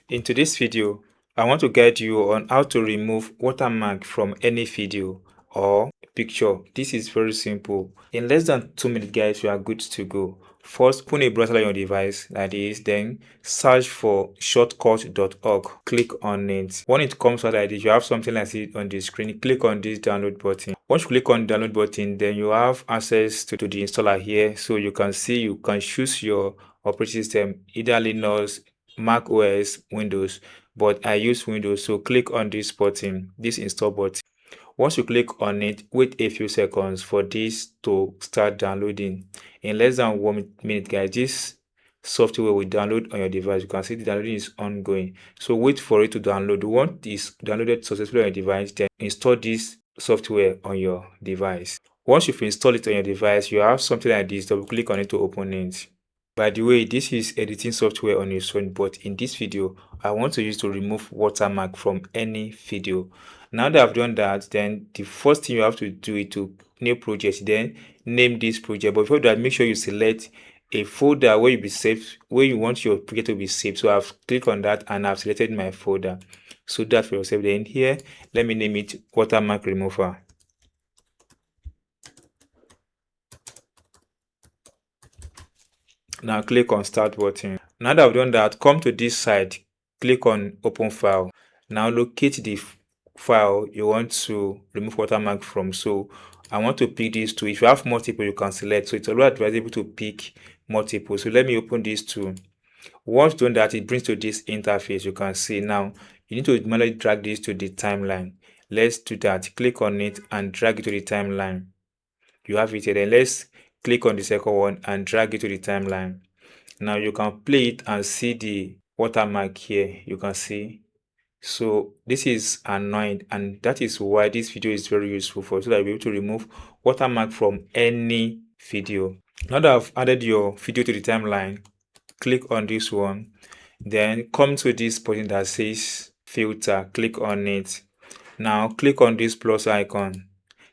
In today's video, I want to guide you on how to remove watermark from any video or picture. This is very simple. In less than 2 minutes, guys, you are good to go. First, open a browser on your device like this, then search for shortcut.org. Click on it. When it comes out like this, you have something like this on the screen. Click on this download button. Once you click on the download button, then you have access to the installer here. So you can see, you can choose your operating system, either Linux, Mac OS, Windows, but I use Windows, so click on this button, this install button. Once you click on it, wait a few seconds for this to start downloading. In less than 1 minute, guys, this software will download on your device. You can see the downloading is ongoing, so wait for it to download. Once it's downloaded successfully on your device, then install this software on your device. Once you've installed it on your device, you have something like this. Double click on it to open it. By the way, this is editing software on your phone, but in this video, I want to use to remove watermark from any video. Now that I've done that, then the first thing you have to do is to new project, then name this project. But before that, make sure you select a folder where you be saved, where you want your project to be saved. So I've clicked on that and I've selected my folder. So that for yourself. Then here, let me name it watermark remover. Now click on start button. Now that I've done that, come to this side, click on open file. Now locate the file you want to remove watermark from. So I want to pick these two. If you have multiple, you can select. So it's always advisable to pick multiple. So let me open these two. Once done that, it brings to this interface. You can see now you need to manually drag this to the timeline. Let's do that. Click on it and drag it to the timeline. You have it here. Then let's click on the second one and drag it to the timeline. Now you can play it and see the watermark here. You can see. So this is annoying, and that is why this video is very useful for, so that you'll be able to remove watermark from any video. Now that I've added your video to the timeline, click on this one, then come to this button that says filter. Click on it. Now click on this plus icon.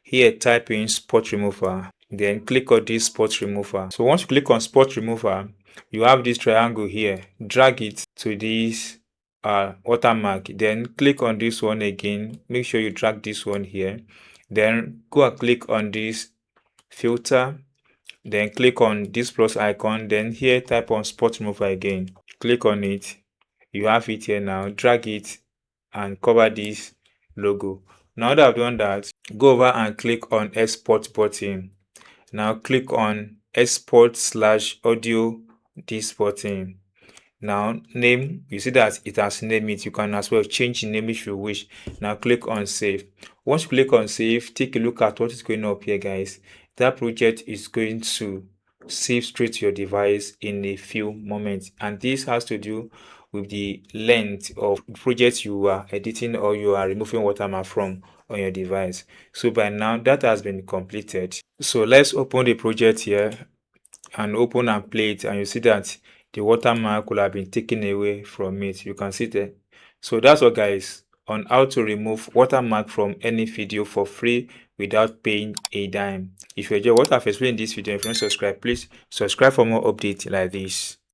Here type in spot remover, then click on this spot remover. So once you click on spot remover, you have this triangle here. Drag it to this watermark, then click on this one again. Make sure you drag this one here, then go and click on this filter, then click on this plus icon, then here type on spot remover again. Click on it. You have it here now. Drag it and cover this logo. Now that I've done that, go over and click on export button. Now click on export/audio this button. Now name, you see that it has named it. You can as well change the name if you wish. Now click on save. Once you click on save, take a look at what is going up here, guys. That project is going to save straight to your device in a few moments, and this has to do with the length of projects you are editing or you are removing watermark from on your device. So by now that has been completed. So let's open the project here and open and play it, and you see that the watermark will have been taken away from it. You can see there. So that's all, guys, on how to remove watermark from any video for free without paying a dime. If you enjoy what I've explained in this video, if you don't subscribe, please subscribe for more updates like this.